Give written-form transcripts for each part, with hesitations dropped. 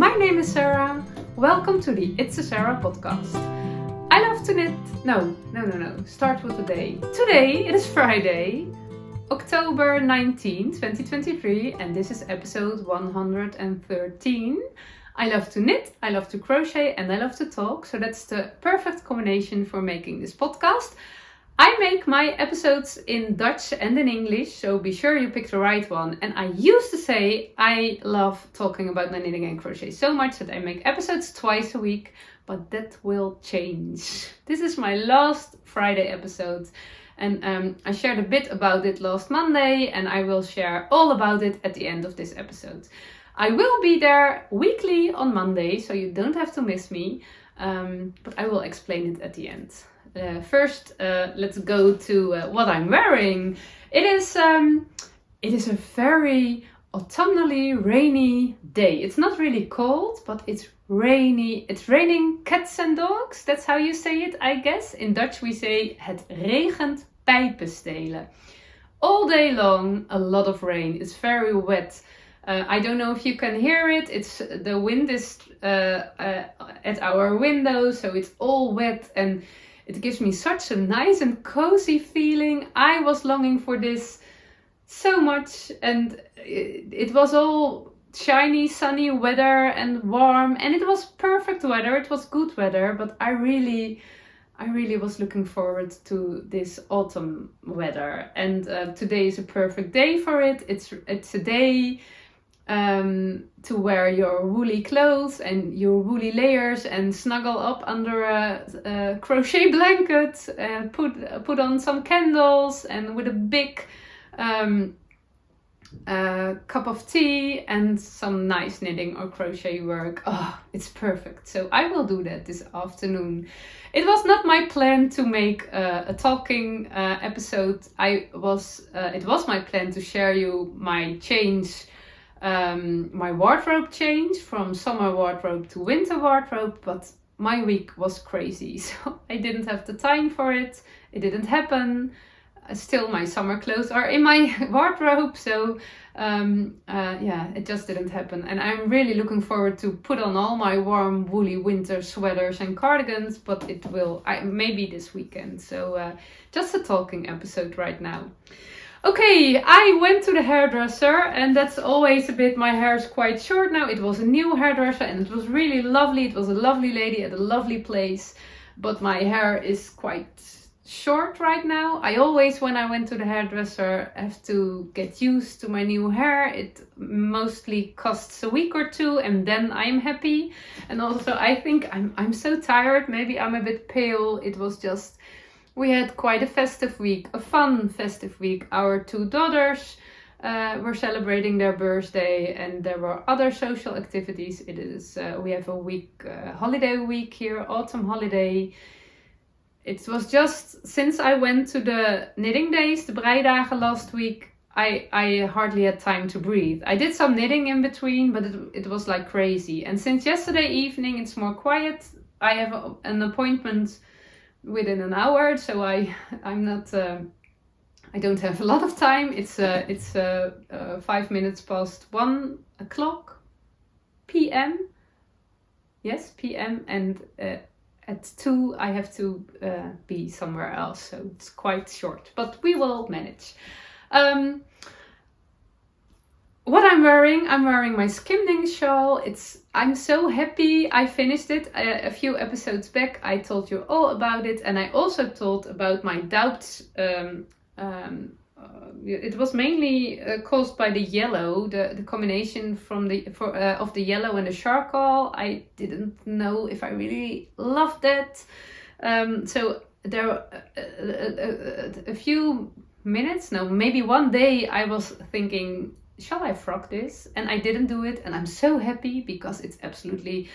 my name is Sarah. Welcome to the It's a Sarah podcast. I love to knit. No. Start with the day. Today it is Friday, October 19, 2023, and this is episode 113. I love to knit, I love to crochet, and I love to talk, so that's the perfect combination for making this podcast. I make my episodes in Dutch and in English, so be sure you pick the right one. And I used to say I love talking about my knitting and crochet so much that I make episodes twice a week, but that will change. This is my last Friday episode, and I shared a bit about it last Monday, and I will share all about it at the end of this episode. I will be there weekly on Monday, so you don't have to miss me, but I will explain it at the end. First, let's go to what I'm wearing. It is a very autumnally rainy day. It's not really cold, but it's rainy. It's raining cats and dogs. That's how you say it, I guess. In Dutch we say het regent pijpenstelen. All day long, a lot of rain. It's very wet. I don't know if you can hear it. The wind is at our window, so it's all wet and it gives me such a nice and cozy feeling. I was longing for this so much, and it was all shiny, sunny weather and warm, and it was perfect weather. It was good weather, but I really was looking forward to this autumn weather. And today is a perfect day for it. It's a day to wear your woolly clothes and your woolly layers and snuggle up under a crochet blanket, put on some candles, and with a big cup of tea and some nice knitting or crochet work. Oh, it's perfect. So I will do that this afternoon. It was not my plan to make a talking episode. It was my plan to share you my change, my wardrobe change from summer wardrobe to winter wardrobe, but my week was crazy, so I didn't have the time for it. It didn't happen. Still, my summer clothes are in my wardrobe, so it just didn't happen. And I'm really looking forward to put on all my warm woolly winter sweaters and cardigans, but it will maybe this weekend. So just a talking episode right now. Okay, I went to the hairdresser, and that's always a bit, my hair is quite short now. It was a new hairdresser and it was really lovely. It was a lovely lady at a lovely place, but my hair is quite short right now. I always, when I went to the hairdresser, have to get used to my new hair. It mostly costs a week or two and then I'm happy. And also I think I'm so tired. Maybe I'm a bit pale. It was just, we had quite a festive week, a fun festive week. Our two daughters were celebrating their birthday, and there were other social activities. It is we have a week, holiday week here, autumn holiday. It was just since I went to the knitting days, the breidagen last week, I hardly had time to breathe. I did some knitting in between, but it was like crazy. And since yesterday evening, it's more quiet. I have an appointment within an hour, so I'm not I don't have a lot of time. It's 5 minutes past 1 o'clock p.m. Yes, p.m. and at 2 I have to be somewhere else, so it's quite short, but we will manage. What I'm wearing my skimning shawl. I'm so happy I finished it. A few episodes back I told you all about it, and I also told about my doubts. It was mainly caused by the yellow, the combination of the yellow and the charcoal. I didn't know if I really loved that. So there were a few minutes, no, maybe one day I was thinking, shall I frock this? And I didn't do it, and I'm so happy because it's absolutely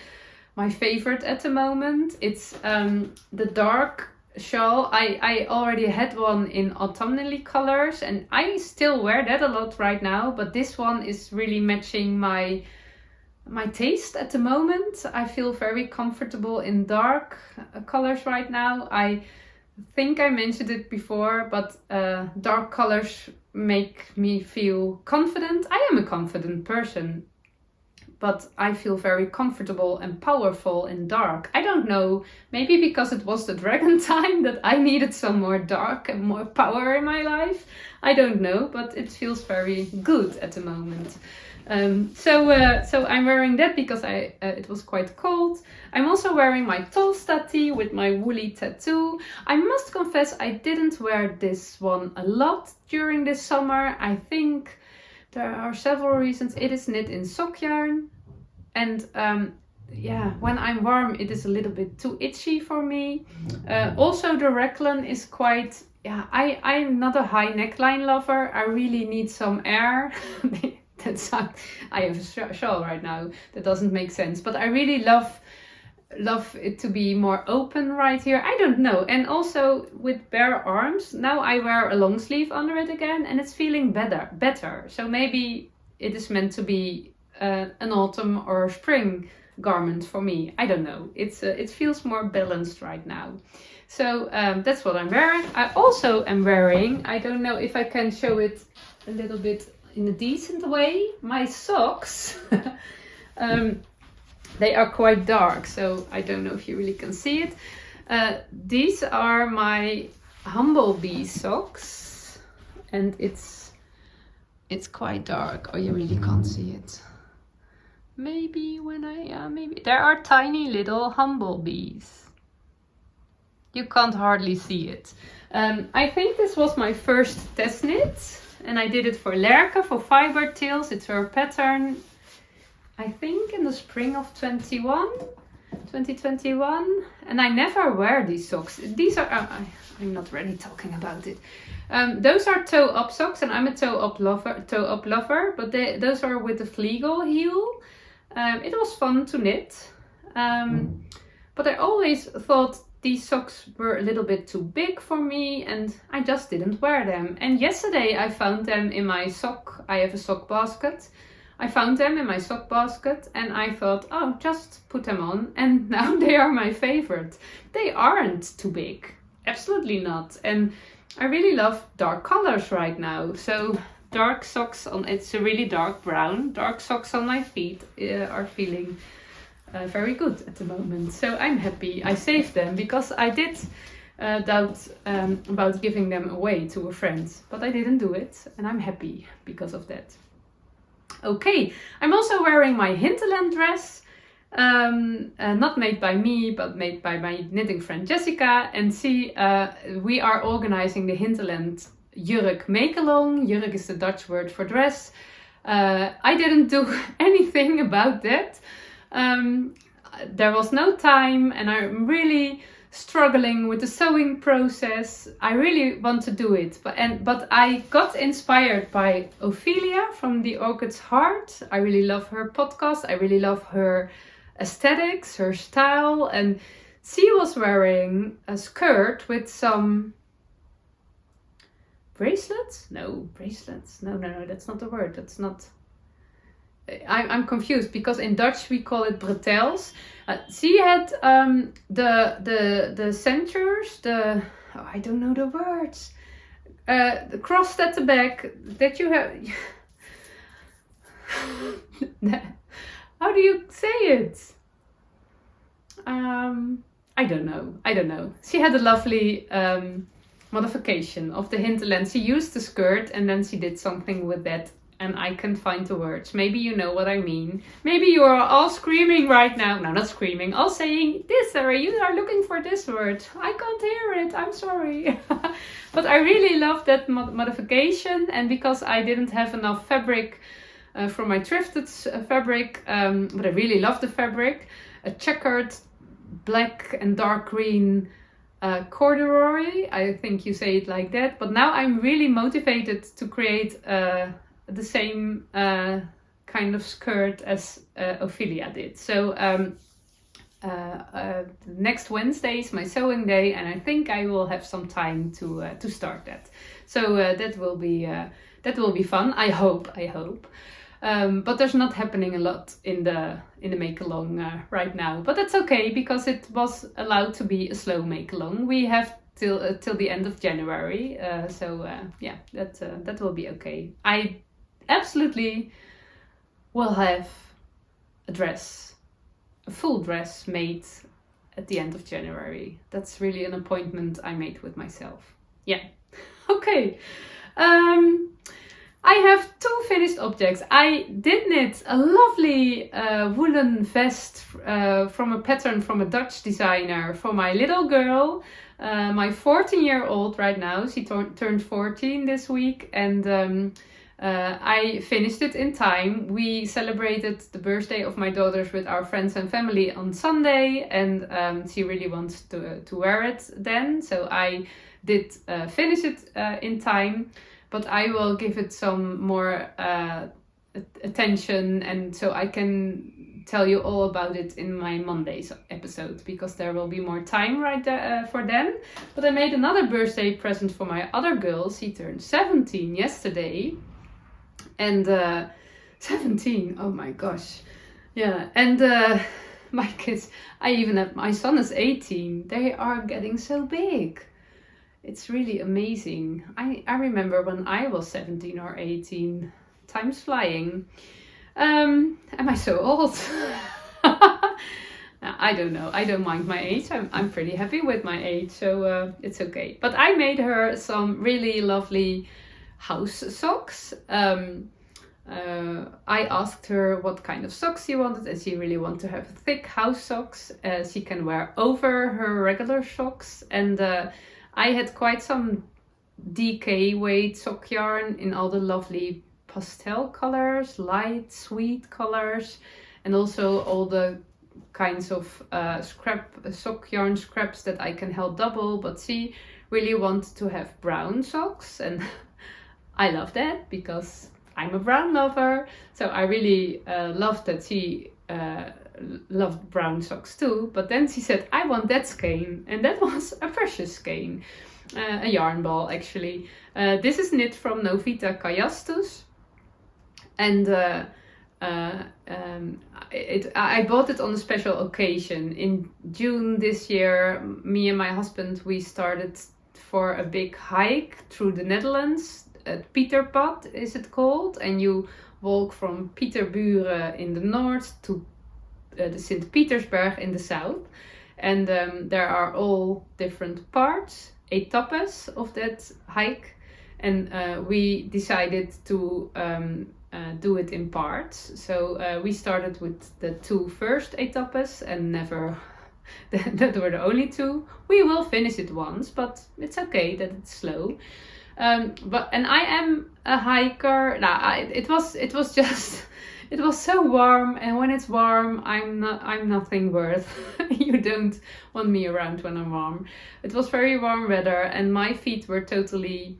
my favorite at the moment. It's the dark shawl. I already had one in autumnally colors, and I still wear that a lot right now, but this one is really matching my taste at the moment. I feel very comfortable in dark colors right now. I think I mentioned it before, but dark colors make me feel confident. I am a confident person. but I feel very comfortable and powerful in dark. I don't know, maybe because it was the dragon time that I needed some more dark and more power in my life. I don't know, but it feels very good at the moment. So I'm wearing that because it was quite cold. I'm also wearing my Tolsta tee with my woolly tattoo. I must confess I didn't wear this one a lot during this summer. I think there are several reasons. It is knit in sock yarn, and when I'm warm it is a little bit too itchy for me. Also the raglan is quite, I'm not a high neckline lover. I really need some air. I have a shawl right now that doesn't make sense, but I really love it to be more open right here. I don't know. And also with bare arms, now I wear a long sleeve under it again and it's feeling better. So maybe it is meant to be an autumn or spring garment for me. I don't know. It feels more balanced right now. So that's what I'm wearing. I also am wearing, I don't know if I can show it a little bit in a decent way, my socks. They are quite dark, so I don't know if you really can see it. These are my Humblebee socks, and it's quite dark. Oh, you really can't see it. Maybe maybe there are tiny little humblebees. You can't hardly see it. I think this was my first test knit, and I did it for Lerke for Fiber Tales. It's her pattern, I think in the spring of 2021, and I never wear these socks. These are, I'm not really talking about it. Those are toe-up socks, and I'm a toe-up lover, but those are with the Flegel heel. It was fun to knit, but I always thought these socks were a little bit too big for me, and I just didn't wear them. And yesterday I found them in my sock. I have a sock basket. I found them in my sock basket and I thought, oh, just put them on, and now they are my favorite. They aren't too big, absolutely not. And I really love dark colors right now. So dark socks on, it's a really dark brown. Dark socks on my feet are feeling very good at the moment. So I'm happy I saved them, because I did doubt about giving them away to a friend, but I didn't do it, and I'm happy because of that. Okay, I'm also wearing my hinterland dress, not made by me, but made by my knitting friend Jessica. And we are organizing the hinterland jurk make-along. Jurk is the Dutch word for dress. I didn't do anything about that. There was no time, and I'm really struggling with the sewing process. I really want to do it, but I got inspired by Ophelia from The Orchid's Heart. I really love her podcast. I really love her aesthetics, her style, and she was wearing a skirt with some bracelets. No, that's not the word. That's not. I'm confused, because in Dutch we call it bretels. She had the centers, I don't know the words, the crossed at the back that you have. How do you say it? I don't know. She had a lovely modification of the hinterland. She used the skirt and then she did something with that. And I can't find the words. Maybe you know what I mean. Maybe you are all screaming right now. No, not screaming. All saying, this, Sarah, you are looking for this word. I can't hear it. I'm sorry. But I really love that modification. And because I didn't have enough fabric from my thrifted fabric, but I really love the fabric. A checkered black and dark green corduroy. I think you say it like that. But now I'm really motivated to create the same kind of skirt as Ophelia did. So next Wednesday is my sewing day, and I think I will have some time to start that. So that will be fun. I hope. But there's not happening a lot in the make along right now. But that's okay, because it was allowed to be a slow make along. We have till the end of January. That will be okay. I absolutely will have a full dress made at the end of January. That's really an appointment I made with myself. Yeah. Okay. I have 2 finished objects. I did knit a lovely woolen vest from a pattern from a Dutch designer for my little girl, my 14-year-old right now. She turned 14 this week, and I finished it in time. We celebrated the birthday of my daughters with our friends and family on Sunday, and she really wants to wear it then. So I did finish it in time, but I will give it some more attention, and so I can tell you all about it in my Monday's episode, because there will be more time right there for then. But I made another birthday present for my other girl. She turned 17 yesterday. And 17, oh my gosh. Yeah, and my kids, my son is 18. They are getting so big. It's really amazing. I remember when I was 17 or 18. Time's flying. Am I so old? I don't know. I don't mind my age. I'm pretty happy with my age, so it's okay. But I made her some really lovely house socks. I asked her what kind of socks she wanted, and she really wanted to have thick house socks she can wear over her regular socks. And I had quite some DK weight sock yarn in all the lovely pastel colors, light, sweet colors, and also all the kinds of sock yarn scraps that I can help double. But she really wanted to have brown socks, and I love that because I'm a brown lover. So I really loved that she loved brown socks too. But then she said, I want that skein. And that was a precious skein, a yarn ball actually. This is knit from Novita Kajastus. And I bought it on a special occasion. In June this year, me and my husband, we started for a big hike through the Netherlands. At Pieterpad is it called, and you walk from Pieterburen in the north to the St. Petersburg in the south, and there are all different parts, etappes of that hike, and we decided to do it in parts. So we started with the 2 first etappes, and never that were the only 2. We will finish it once, but it's okay that it's slow. And I am a hiker. It was so warm, and when it's warm, I'm nothing worth. You don't want me around when I'm warm. It was very warm weather, and my feet were totally.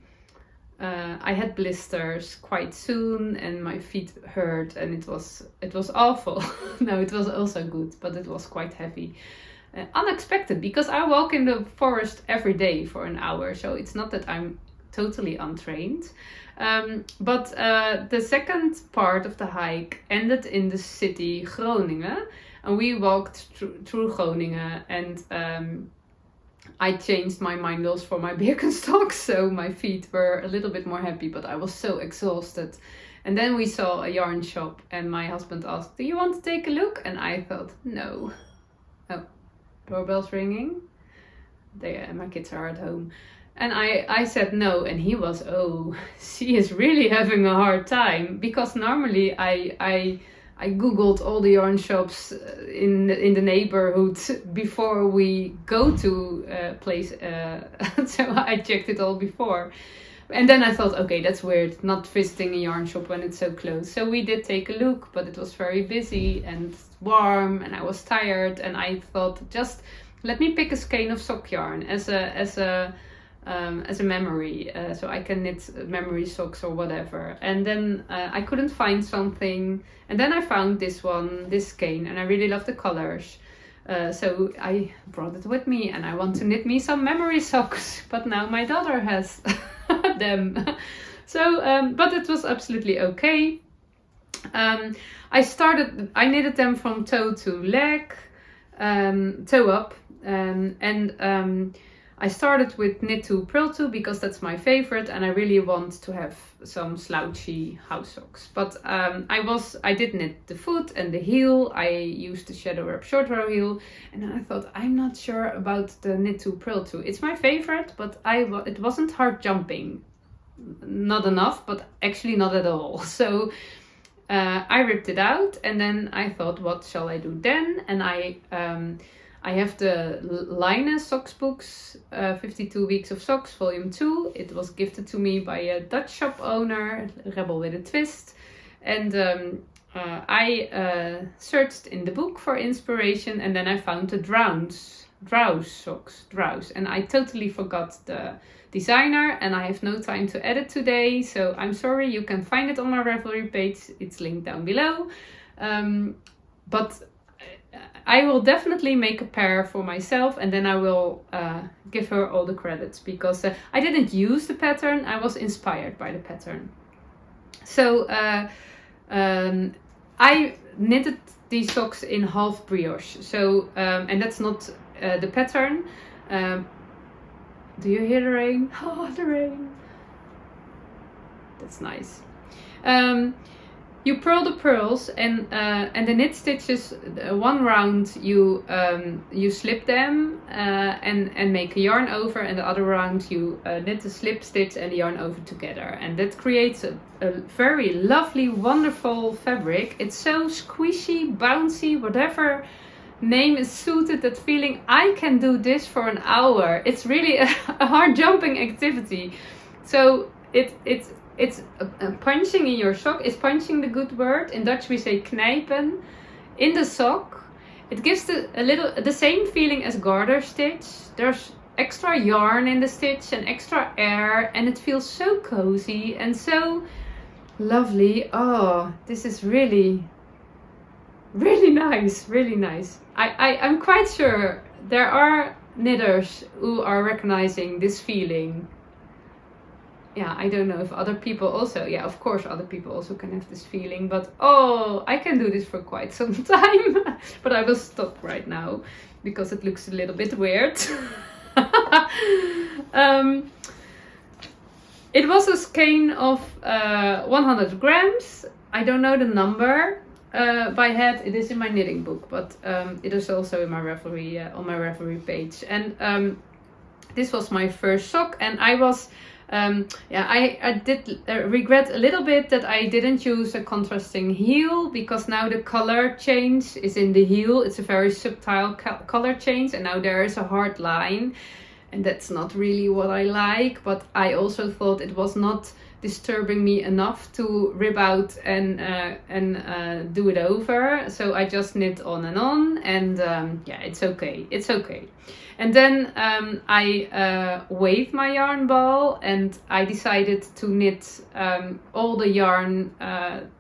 I had blisters quite soon, and my feet hurt, and it was awful. No, it was also good, but it was quite heavy. Unexpected, because I walk in the forest every day for an hour, so it's not that I'm totally untrained. But the second part of the hike ended in the city Groningen, and we walked through Groningen, and I changed my mindels for my Birkenstocks, so my feet were a little bit more happy, but I was so exhausted. And then we saw a yarn shop, and my husband asked, do you want to take a look? And I thought, no. Oh, doorbell's ringing. My kids are at home. And I said no, and he was, she is really having a hard time, because normally I googled all the yarn shops in the neighborhood before we go to a place, so I checked it all before. And then I thought, okay, that's weird, not visiting a yarn shop when it's so close. So we did take a look, but it was very busy and warm, and I was tired, and I thought, just let me pick a skein of sock yarn as a memory, so I can knit memory socks or whatever. And then I couldn't find something, and then I found this skein, and I really love the colors. So I brought it with me, and I want to knit me some memory socks, but now my daughter has them. So, but it was absolutely okay. I knitted them from toe to leg, toe up, and I started with knit 2, purl 2 because that's my favorite, and I really want to have some slouchy house socks. But I did knit the foot and the heel. I used the shadow wrap short row heel, and I thought, I'm not sure about the knit 2, purl 2. It's my favorite, but it wasn't hard jumping. Not enough, but actually not at all. So I ripped it out, and then I thought, what shall I do then? And I have the Line Socks books, 52 Weeks of Socks, Volume 2. It was gifted to me by a Dutch shop owner, Rebel with a Twist. And I searched in the book for inspiration, and then I found the Drowse socks, Drowse. And I totally forgot the designer, and I have no time to edit today. So I'm sorry, you can find it on my Ravelry page. It's linked down below. But I will definitely make a pair for myself, and then I will give her all the credits, because I didn't use the pattern, I was inspired by the pattern. So I knitted these socks in half brioche. So and that's not the pattern. Do you hear the rain? Oh, the rain. That's nice. You purl the pearls, and the knit stitches, one round you slip them and make a yarn over, and the other round you knit the slip stitch and the yarn over together, and that creates a very lovely, wonderful fabric. It's so squishy, bouncy, whatever name is suited, that feeling I can do this for an hour. It's really a hard jumping activity. So it's punching in your sock. Is punching the good word? In Dutch we say knijpen in the sock. It gives the same feeling as garter stitch. There's extra yarn in the stitch and extra air, and it feels so cozy and so lovely. Oh, this is really, really nice, really nice. I'm quite sure there are knitters who are recognizing this feeling. Yeah, I don't know if other people also, yeah, of course other people also can have this feeling, but oh, I can do this for quite some time. But I will stop right now because it looks a little bit weird. It was a skein of 100 grams. I don't know the number by head. It is in my knitting book, but it is also in my Ravelry, on my Ravelry page. And this was my first sock, and I was I did regret a little bit that I didn't use a contrasting heel, because now the color change is in the heel. It's a very subtle color change, and now there is a hard line, and that's not really what I like. But I also thought it was not disturbing me enough to rip out and do it over. So I just knit on, and yeah, it's okay. It's okay. And then I weighed my yarn ball, and I decided to knit all the yarn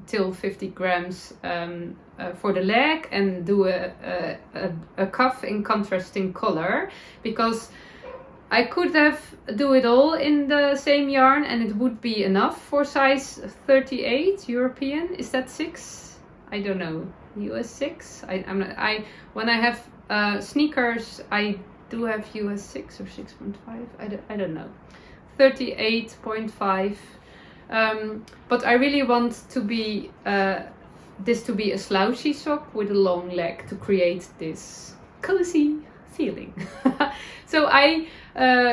till 50 grams for the leg, and do a cuff in contrasting color, because I could have do it all in the same yarn and it would be enough for size 38 European. Is that 6? I don't know. US 6? When I have sneakers, I do have US 6 or 6.5. I don't know. 38.5. But I really want to be this to be a slouchy sock with a long leg to create this cozy feeling. So I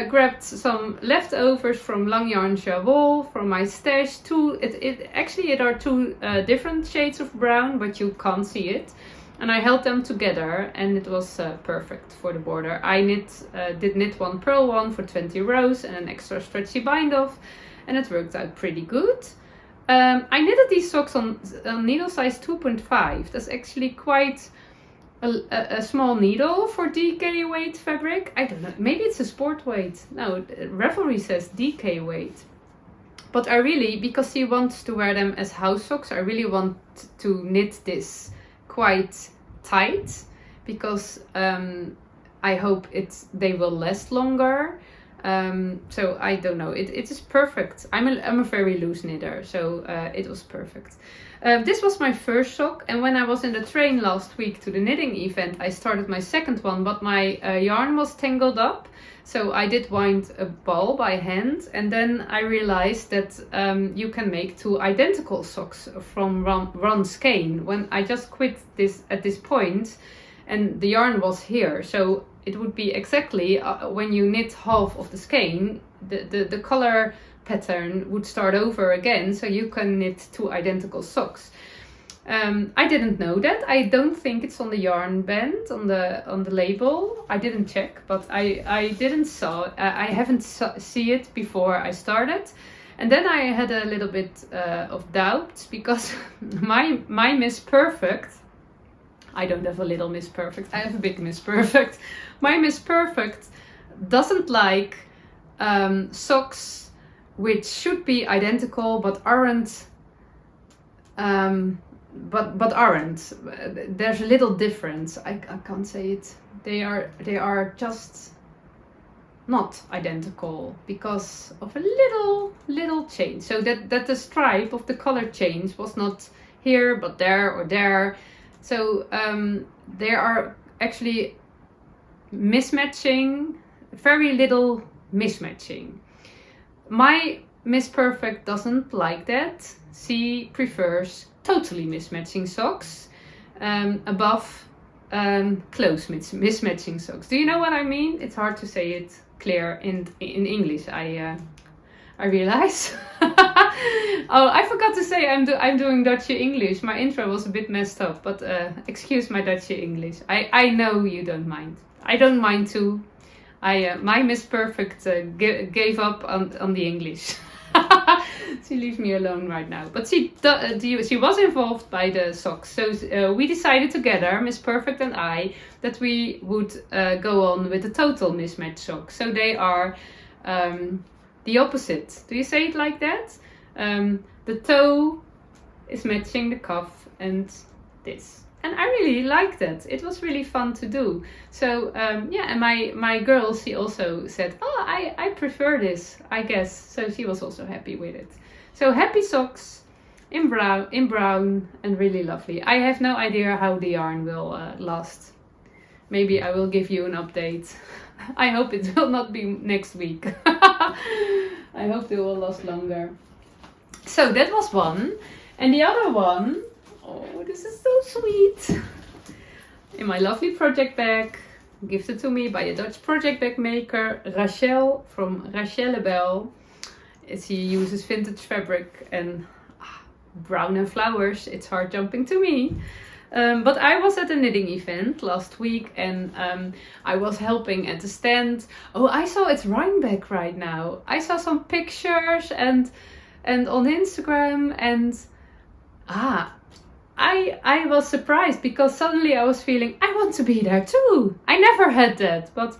grabbed some leftovers from Lang Yarn Jawol from my stash. It are two different shades of brown, but you can't see it. And I held them together, and it was perfect for the border. I did knit one, purl one for 20 rows and an extra stretchy bind off, and it worked out pretty good. I knitted these socks on needle size 2.5. That's actually quite a small needle for DK weight fabric. I don't know, maybe it's a sport weight. No, Ravelry says DK weight. But I really, because he wants to wear them as house socks, I really want to knit this quite tight, because I hope they will last longer. So I don't know, it is perfect. I'm a very loose knitter, so it was perfect. This was my first sock, and when I was in the train last week to the knitting event, I started my second one, but my yarn was tangled up. So I did wind a ball by hand, and then I realized that you can make 2 identical socks from one skein. When I just quit this at this point, and the yarn was here, so it would be exactly when you knit half of the skein, the color pattern would start over again, so you can knit 2 identical socks. I didn't know that. I don't think it's on the yarn band on the label. I didn't check, but I didn't saw. I haven't see it before I started, and then I had a little bit of doubt because my Miss Perfect. I don't have a little Miss Perfect. I have a big Miss Perfect. My Miss Perfect doesn't like socks which should be identical but aren't. But aren't. There's a little difference. I can't say it. They are just not identical because of a little change. So that the stripe of the color change was not here but there or there. So there are actually mismatching, very little mismatching. My Miss Perfect doesn't like that. She prefers totally mismatching socks above close mismatching socks. Do you know what I mean? It's hard to say it clear in English. I realize. Oh, I forgot to say I'm doing Dutchy English. My intro was a bit messed up, but excuse my Dutchy English. I know you don't mind. I don't mind too. My Miss Perfect gave up on the English. She leaves me alone right now. But she was involved by the socks. So we decided together, Miss Perfect and I, that we would go on with the total mismatch socks. So they are the opposite. Do you say it like that? The toe is matching the cuff and this. And I really liked that. It was really fun to do. So yeah, and my girl, she also said, oh, I prefer this, I guess. So she was also happy with it. So happy socks in brown and really lovely. I have no idea how the yarn will last. Maybe I will give you an update. I hope it will not be next week. I hope they will last longer. So that was one. And the other one, oh, this is so sweet. In my lovely project bag, gifted to me by a Dutch project bag maker, Rachel from Rachel Bell. She uses vintage fabric and brown and flowers. It's heart jumping to me. But I was at a knitting event last week and I was helping at the stand. Oh, I saw it's Rhinebeck right now. I saw some pictures and on Instagram and I was surprised because suddenly I was feeling I want to be there too. I never had that, but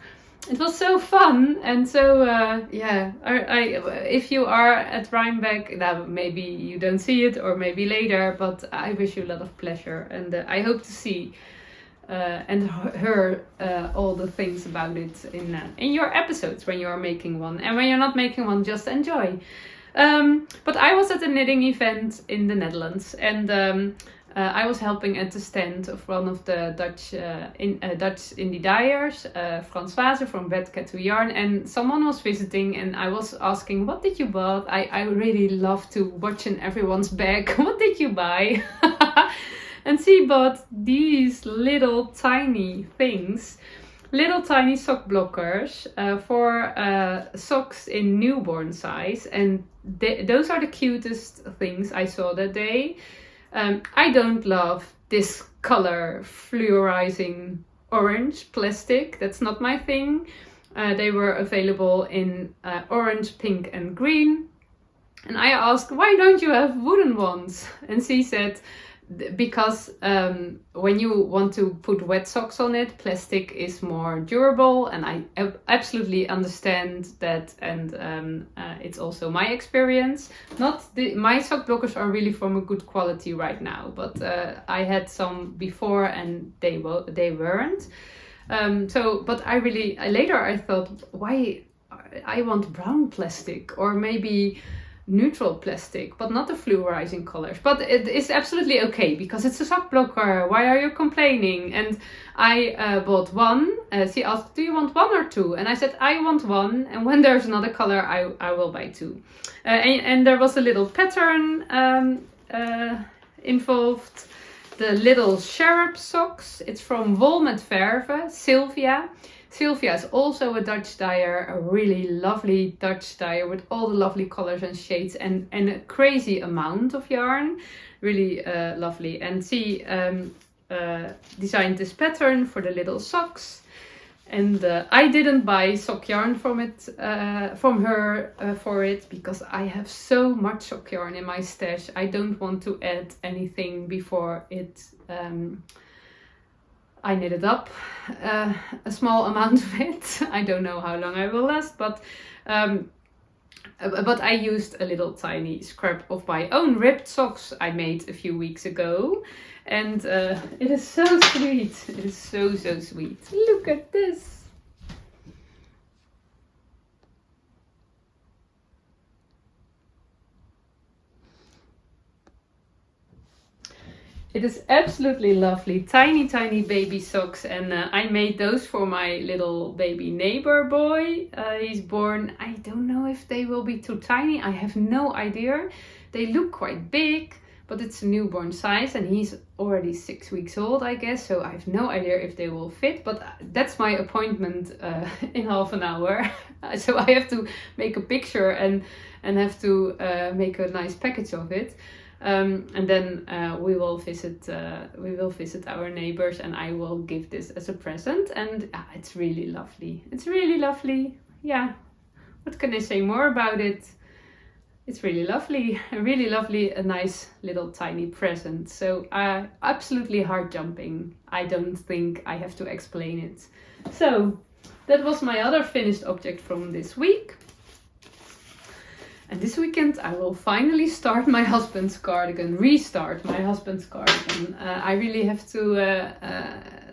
it was so fun. And so yeah, if you are at Rhinebeck, now maybe you don't see it or maybe later, but I wish you a lot of pleasure and I hope to see and hear all the things about it in your episodes when you are making one. And when you're not making one, just enjoy. But I was at a knitting event in the Netherlands and I was helping at the stand of one of the Dutch indie dyers, Françoise from Red Cat to Yarn, and someone was visiting and I was asking, what did you buy? I really love to watch in everyone's bag. What did you buy? And she bought these little tiny things, little tiny sock blockers for socks in newborn size, and those are the cutest things I saw that day. I don't love this color fluorizing orange plastic. That's not my thing. They were available in orange, pink and green. And I asked, why don't you have wooden ones? And she said, because when you want to put wet socks on it, plastic is more durable, and I absolutely understand that, and it's also my experience. My sock blockers are really from a good quality right now, but I had some before and they weren't. But later I thought, why I want brown plastic or maybe neutral plastic, but not the fluorizing colors. But it is absolutely okay because it's a sock blocker. Why are you complaining? And I bought one. She asked, do you want one or two? And I said, I want one. And when there's another color, I will buy two. And there was a little pattern involved. The little Cherub socks. It's from Verve, Sylvia. Sylvia is also a Dutch dyer, a really lovely Dutch dyer with all the lovely colors and shades and a crazy amount of yarn. Really lovely. And she designed this pattern for the little socks. And I didn't buy sock yarn from her for it because I have so much sock yarn in my stash. I don't want to add anything before it. I knitted up a small amount of it. I don't know how long I will last, but I used a little tiny scrap of my own ribbed socks I made a few weeks ago. And it is so sweet. It is so sweet. Look at this. It is absolutely lovely. Tiny, tiny baby socks. And I made those for my little baby neighbor boy. He's born. I don't know if they will be too tiny. I have no idea. They look quite big, but it's a newborn size. And he's already 6 weeks old, I guess. So I have no idea if they will fit. But that's my appointment in half an hour. So I have to make a picture and have to make a nice package of it. And then we will visit our neighbors, and I will give this as a present. And it's really lovely. It's really lovely. Yeah. What can I say more about it? It's really lovely. Really lovely. A nice little tiny present. So absolutely heart jumping. I don't think I have to explain it. So that was my other finished object from this week. And this weekend I will finally start my husband's cardigan, restart my husband's cardigan. I really have to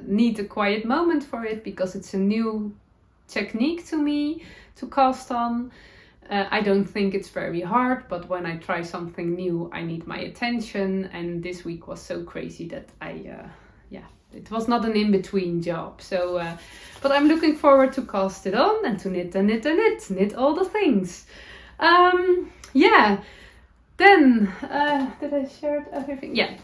need a quiet moment for it because it's a new technique to me to cast on. I don't think it's very hard, but when I try something new, I need my attention. And this week was so crazy that it was not an in-between job. So, but I'm looking forward to cast it on and to knit and knit and knit all the things. Then, did I share everything? Yeah.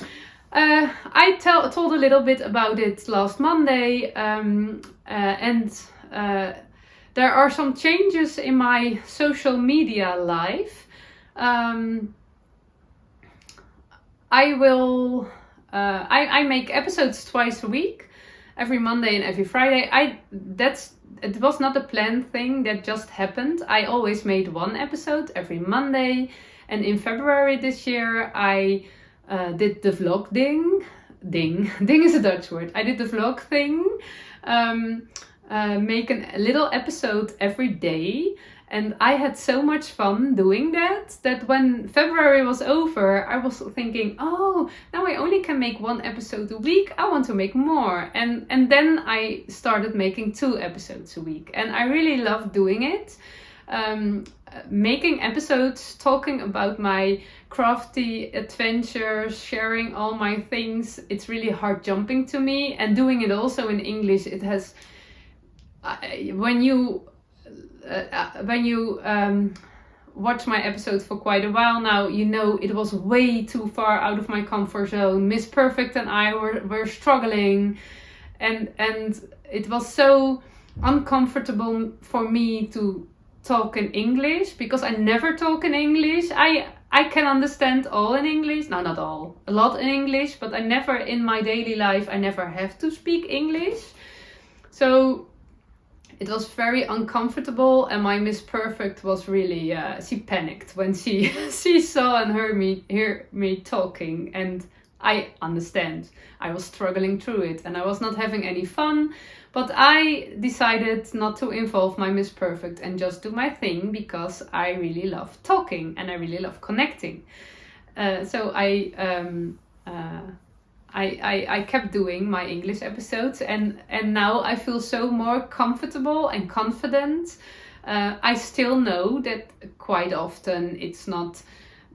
I told a little bit about it last Monday, and there are some changes in my social media life. I make episodes twice a week, every Monday and every Friday. It was not a planned thing, that just happened. I always made one episode every Monday. And in February this year, I did the vlog ding. Ding is a Dutch word. I did the vlog thing. Make a little episode every day. And I had so much fun doing that when February was over, I was thinking, oh, now I only can make one episode a week. I want to make more. And then I started making 2 episodes a week. And I really love doing it. Making episodes, talking about my crafty adventures, sharing all my things. It's really heart jumping to me. And doing it also in English, it has... when you watch my episode for quite a while now, you know it was way too far out of my comfort zone. Miss Perfect and I were struggling, and it was so uncomfortable for me to talk in English because I never talk in English. I can understand all in English. No, not all. A lot in English, but I never in my daily life, I never have to speak English. So it was very uncomfortable, and my Miss Perfect was really, she panicked when she saw and heard me talking, and I understand. I was struggling through it, and I was not having any fun, but I decided not to involve my Miss Perfect and just do my thing because I really love talking and I really love connecting. So I kept doing my English episodes, and now I feel so more comfortable and confident I still know that quite often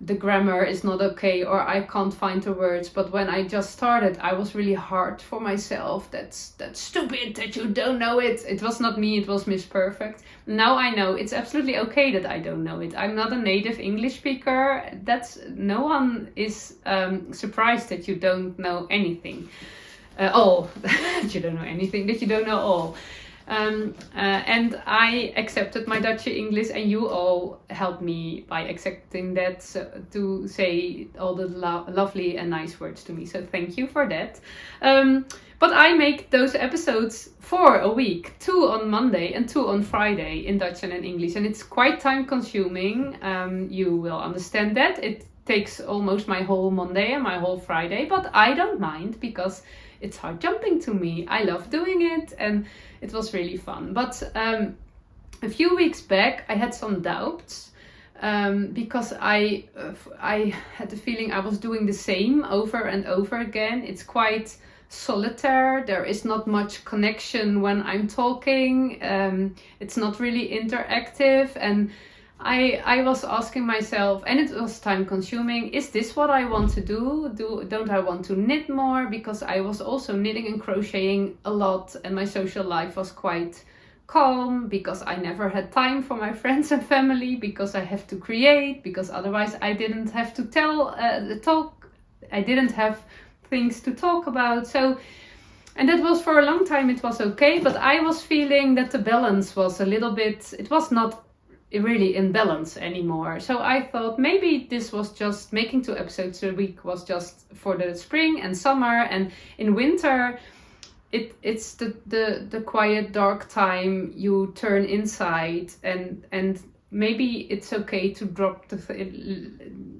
the grammar is not okay, or I can't find the words. But when I just started, I was really hard for myself. That's stupid that you don't know it. It was not me, it was Miss Perfect. Now I know it's absolutely okay that I don't know it. I'm not a native English speaker. No one is surprised that you don't know anything. All. That you don't know anything, that you don't know all. And I accepted my Dutchy English, and you all helped me by accepting that, to say all the lovely and nice words to me. So thank you for that. But I make those episodes 4 a week, 2 on Monday and 2 on Friday in Dutch and in English. And it's quite time consuming. You will understand that. It takes almost my whole Monday and my whole Friday, but I don't mind because it's hard jumping to me. I love doing it, and it was really fun. But a few weeks back, I had some doubts because I had the feeling I was doing the same over and over again. It's quite solitaire. There is not much connection when I'm talking. It's not really interactive, and I was asking myself, and it was time consuming, is this what I want to do? Don't I want to knit more? Because I was also knitting and crocheting a lot, and my social life was quite calm because I never had time for my friends and family, because I have to create, because otherwise I didn't have to talk. I didn't have things to talk about. So, and that was for a long time, it was okay, but I was feeling that the balance was a little bit, it was not really in balance anymore. So I thought maybe this was just making 2 episodes a week was just for the spring and summer, and in winter it's the quiet dark time. You turn inside, and maybe it's okay to drop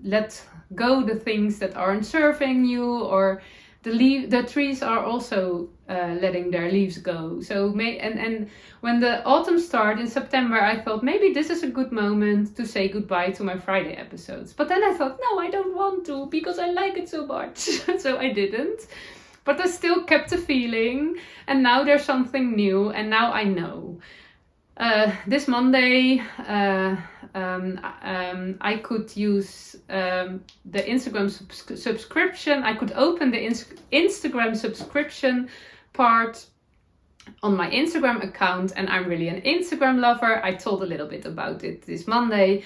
let go the things that aren't serving you, or the trees are also letting their leaves go. So and when the autumn started in September, I thought maybe this is a good moment to say goodbye to my Friday episodes. But then I thought, no, I don't want to, because I like it so much. So I didn't. But I still kept the feeling, and now there's something new, and now I know. This Monday, I could use the Instagram subscription. I could open the Instagram subscription part on my Instagram account, and I'm really an Instagram lover. I told a little bit about it this Monday.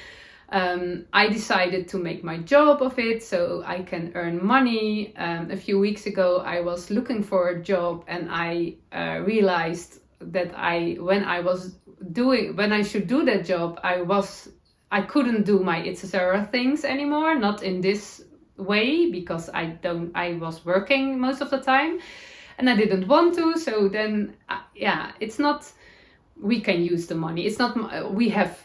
I decided to make my job of it so I can earn money. A few weeks ago, I was looking for a job, and I realized that when I should do that job, I couldn't do my Itzazara things anymore, not in this way, because I was working most of the time, and I didn't want to. So then, it's not, we can use the money. It's not, we have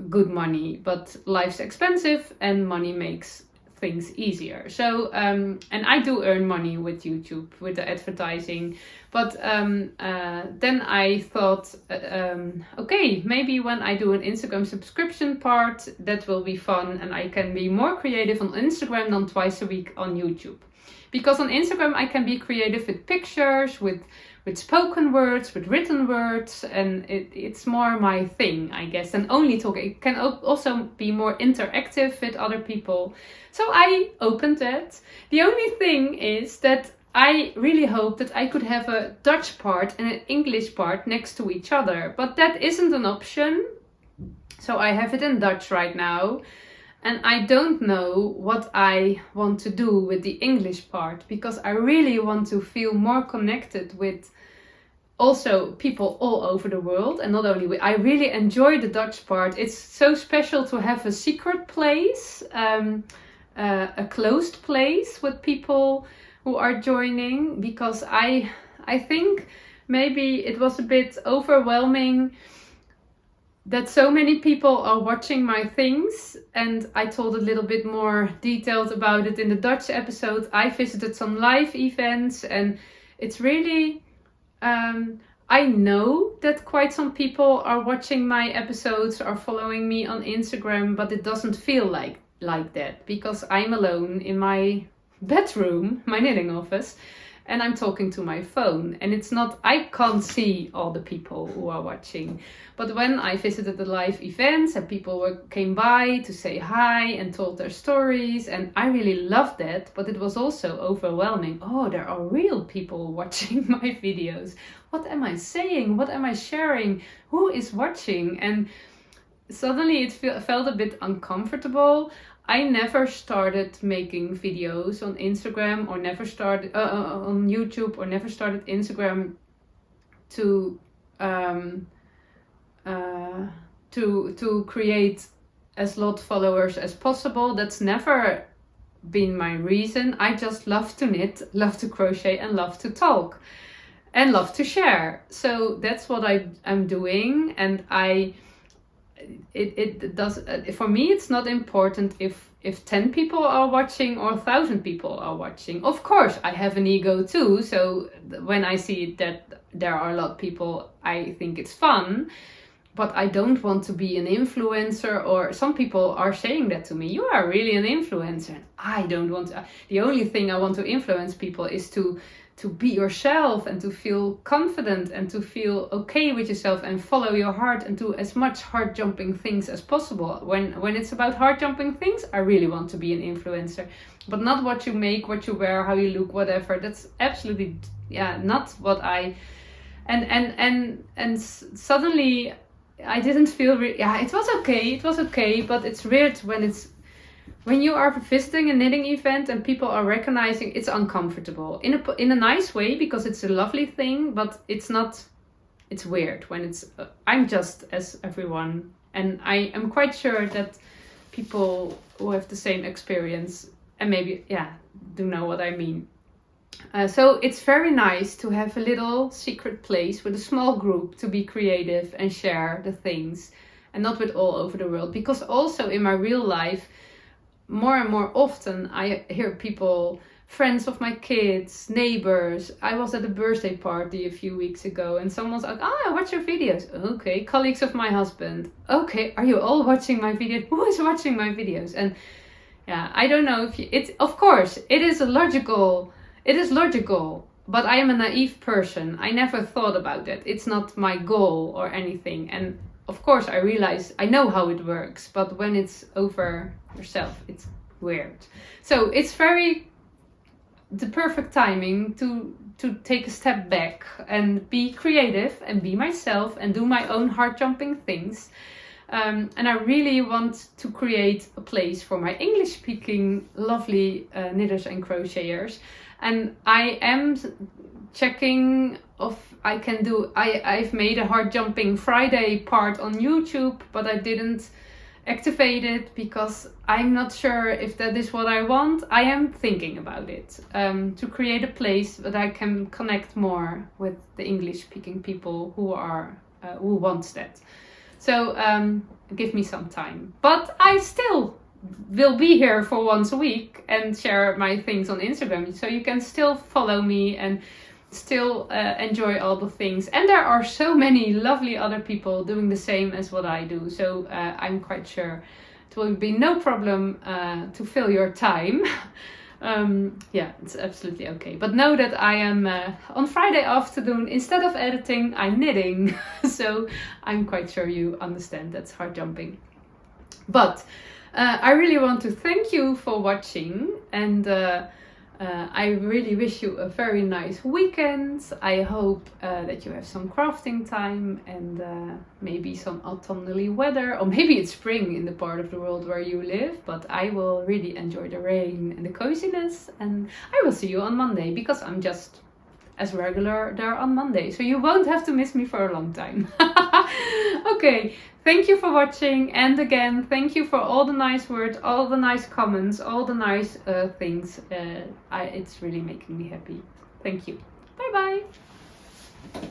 good money, but life's expensive, and money makes things easier. So, and I do earn money with YouTube, with the advertising. But then I thought, okay, maybe when I do an Instagram subscription part, that will be fun, and I can be more creative on Instagram than twice a week on YouTube. Because on Instagram I can be creative with pictures, with spoken words, with written words, and it's more my thing, I guess, and only talking. It can also be more interactive with other people. So I opened it. The only thing is that I really hope that I could have a Dutch part and an English part next to each other, but that isn't an option. So I have it in Dutch right now, and I don't know what I want to do with the English part, because I really want to feel more connected with also people all over the world, and not only I really enjoy the Dutch part. It's so special to have a secret place, a closed place with people who are joining, because I think maybe it was a bit overwhelming that so many people are watching my things, and I told a little bit more details about it in the Dutch episode. I visited some live events, and it's really, I know that quite some people are watching my episodes, are following me on Instagram, but it doesn't feel like that, because I'm alone in my bedroom, my knitting office, and I'm talking to my phone, and it's not, I can't see all the people who are watching. But when I visited the live events and people came by to say hi and told their stories, and I really loved that, but it was also overwhelming. Oh, there are real people watching my videos. What am I saying? What am I sharing? Who is watching? And suddenly it felt a bit uncomfortable. I never started making videos on Instagram, or never started on YouTube, or never started Instagram to create as lot followers as possible. That's never been my reason. I just love to knit, love to crochet, and love to talk, and love to share. So that's what I'm doing, and it does, for me it's not important if 10 people are watching or 1,000 people are watching. Of course I have an ego too, so when I see that there are a lot of people, I think it's fun. But I don't want to be an influencer, or some people are saying that to me. You are really an influencer. I don't want to. The only thing I want to influence people is to be yourself, and to feel confident, and to feel okay with yourself, and follow your heart, and do as much heart jumping things as possible. When it's about heart jumping things, I really want to be an influencer, but not what you make, what you wear, how you look, whatever. That's absolutely not what I. And suddenly I didn't feel it was okay, but it's weird when you are visiting a knitting event and people are recognizing. It's uncomfortable in a nice way, because it's a lovely thing, but it's weird when it's I'm just as everyone, and I am quite sure that people who have the same experience and maybe do know what I mean. So it's very nice to have a little secret place with a small group to be creative and share the things, and not with all over the world. Because also in my real life, more and more often I hear people, friends of my kids, neighbors. I was at a birthday party a few weeks ago, and someone's like, I watch your videos. Okay, colleagues of my husband. Okay, are you all watching my videos? Who is watching my videos? And I don't know if it's, of course, it is logical, but I am a naive person. I never thought about that. It's not my goal or anything. And of course I realize, I know how it works, but when it's over yourself, it's weird. So it's the perfect timing to take a step back and be creative and be myself and do my own heart jumping things. And I really want to create a place for my English speaking lovely knitters and crocheters. And I am checking if I can do, I've made a heart jumping Friday part on YouTube, but I didn't activate it because I'm not sure if that is what I want. I am thinking about it, to create a place that I can connect more with the English speaking people who wants that. So give me some time, but I still will be here for once a week and share my things on Instagram, so you can still follow me and still enjoy all the things. And there are so many lovely other people doing the same as what I do, so I'm quite sure it will be no problem to fill your time. It's absolutely okay. But know that I am on Friday afternoon, instead of editing, I'm knitting. So I'm quite sure you understand that's heart jumping. But I really want to thank you for watching, and I really wish you a very nice weekend. I hope that you have some crafting time, and maybe some autumnally weather, or maybe it's spring in the part of the world where you live, but I will really enjoy the rain and the coziness, and I will see you on Monday, because I'm just as regular there on Monday, so you won't have to miss me for a long time. Okay, thank you for watching, and again, thank you for all the nice words, all the nice comments, all the nice things. It's really making me happy. Thank you. Bye bye.